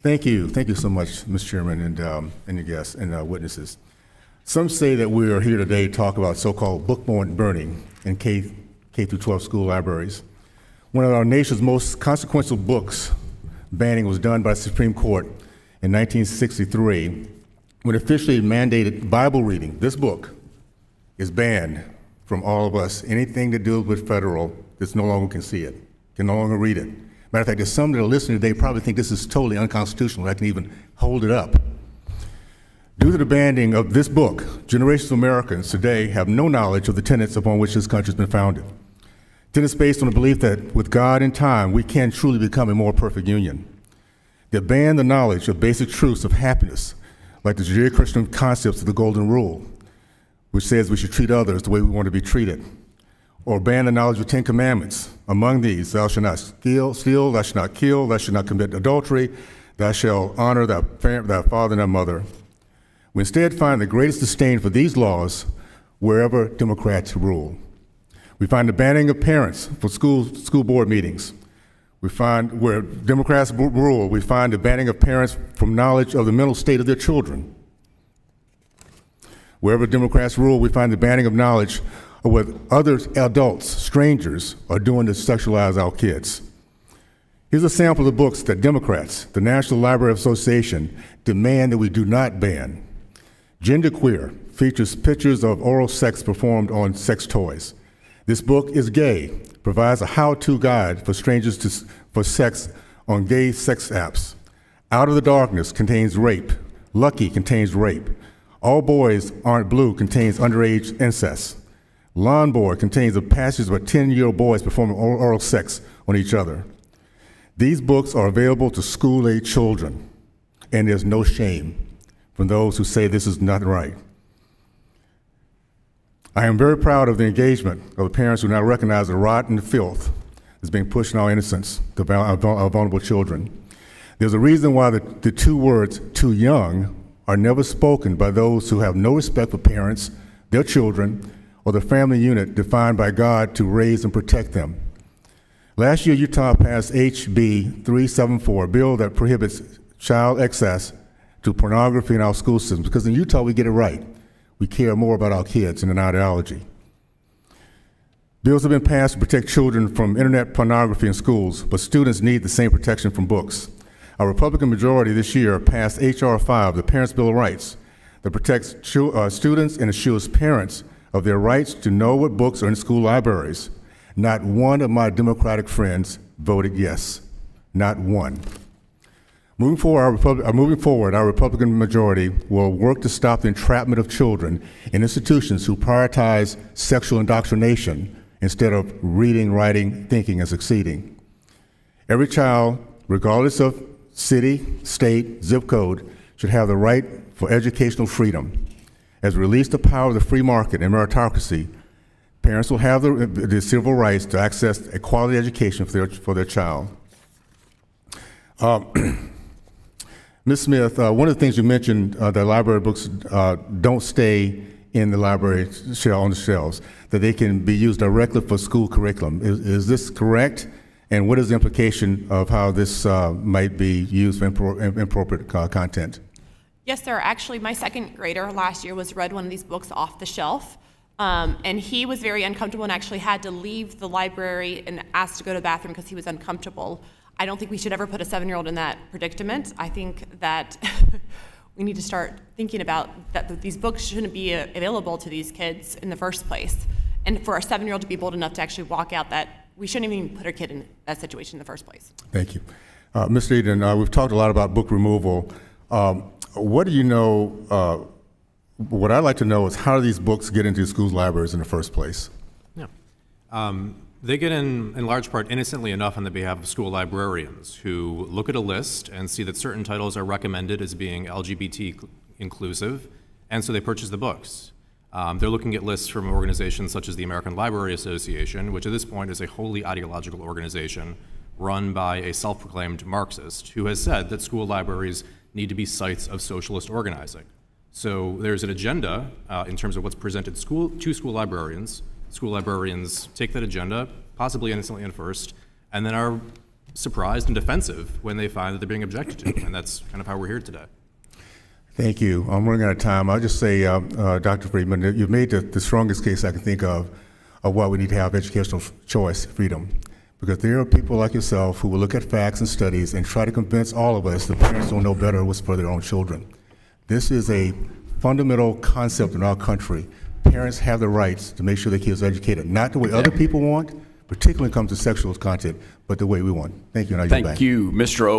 Thank you. Thank you so much, Mr. Chairman, and your guests and witnesses. Some say that we are here today to talk about so-called book burning in K through 12 school libraries. One of our nation's most consequential books banning was done by the Supreme Court in 1963 when it officially mandated Bible reading. This book is banned from all of us. Anything that deals with federal, that's no longer can see it, can no longer read it. Matter of fact, there's some that are listening today probably think this is totally unconstitutional. I can even hold it up. Due to the banning of this book, generations of Americans today have no knowledge of the tenets upon which this country has been founded. Tenets based on the belief that with God in time, we can truly become a more perfect union. They ban the knowledge of basic truths of happiness, like the Judeo-Christian concepts of the Golden Rule, which says we should treat others the way we want to be treated, or ban the knowledge of the 10 Commandments. Among these, thou shalt not steal, thou shalt not kill, thou shalt not commit adultery, thou shalt honor thy father and thy mother. We instead find the greatest disdain for these laws wherever Democrats rule. We find the banning of parents for school board meetings. We find where Democrats rule, we find the banning of parents from knowledge of the mental state of their children. Wherever Democrats rule, we find the banning of knowledge of what other adults, strangers, are doing to sexualize our kids. Here's a sample of the books that Democrats, the National Library Association, demand that we do not ban. Genderqueer features pictures of oral sex performed on sex toys. This book is gay, provides a how-to guide for strangers for sex on gay sex apps. Out of the Darkness contains rape. Lucky contains rape. All Boys Aren't Blue contains underage incest. Lawn Boy contains a passage about 10-year-old boys performing oral sex on each other. These books are available to school-age children, and there's no shame from those who say this is not right. I am very proud of the engagement of the parents who now recognize the rot and the filth that's being pushed on our innocence, our vulnerable children. There's a reason why the two words, too young, are never spoken by those who have no respect for parents, their children, or the family unit defined by God to raise and protect them. Last year, Utah passed HB 374, a bill that prohibits child access to pornography in our school systems, because in Utah, we get it right. We care more about our kids and an ideology. Bills have been passed to protect children from internet pornography in schools, but students need the same protection from books. Our Republican majority this year passed H.R. 5, the Parents' Bill of Rights, that protects students and assures parents of their rights to know what books are in school libraries. Not one of my Democratic friends voted yes. Not one. Moving forward, our Republican majority will work to stop the entrapment of children in institutions who prioritize sexual indoctrination instead of reading, writing, thinking, and succeeding. Every child, regardless of city, state, zip code, should have the right for educational freedom. As we release the power of the free market and meritocracy, parents will have the civil rights to access a quality education for their child. Ms. Smith, one of the things you mentioned, that library books don't stay in the library on the shelves, that they can be used directly for school curriculum. Is this correct? And what is the implication of how this might be used for inappropriate content? Yes, sir. Actually, my second grader last year read one of these books off the shelf, and he was very uncomfortable and actually had to leave the library and asked to go to the bathroom because he was uncomfortable. I don't think we should ever put a 7-year-old in that predicament. I think that we need to start thinking about that these books shouldn't be available to these kids in the first place. And for a 7-year-old to be bold enough to actually walk out, that we shouldn't even put our kid in that situation in the first place. Thank you. Mr. Eden, we've talked a lot about book removal. What do you know, what I'd like to know is how do these books get into schools' libraries in the first place? Yeah. They get in large part innocently enough on the behalf of school librarians who look at a list and see that certain titles are recommended as being LGBT inclusive, and so they purchase the books. They're looking at lists from organizations such as the American Library Association, which at this point is a wholly ideological organization run by a self-proclaimed Marxist who has said that school libraries need to be sites of socialist organizing. So there's an agenda in terms of what's presented to school librarians. School librarians take that agenda, possibly innocently at first, and then are surprised and defensive when they find that they're being objected to, and that's kind of how we're here today. Thank you. I'm running out of time. I'll just say, Dr. Friedman, that you've made the strongest case I can think of why we need to have educational choice, freedom. Because there are people like yourself who will look at facts and studies and try to convince all of us that parents don't know better what's for their own children. This is a fundamental concept in our country. Parents have the rights to make sure their kids are educated, not the way other people want, particularly when it comes to sexual content, but the way we want. Thank you, and I yield back. Thank you, Mr. O.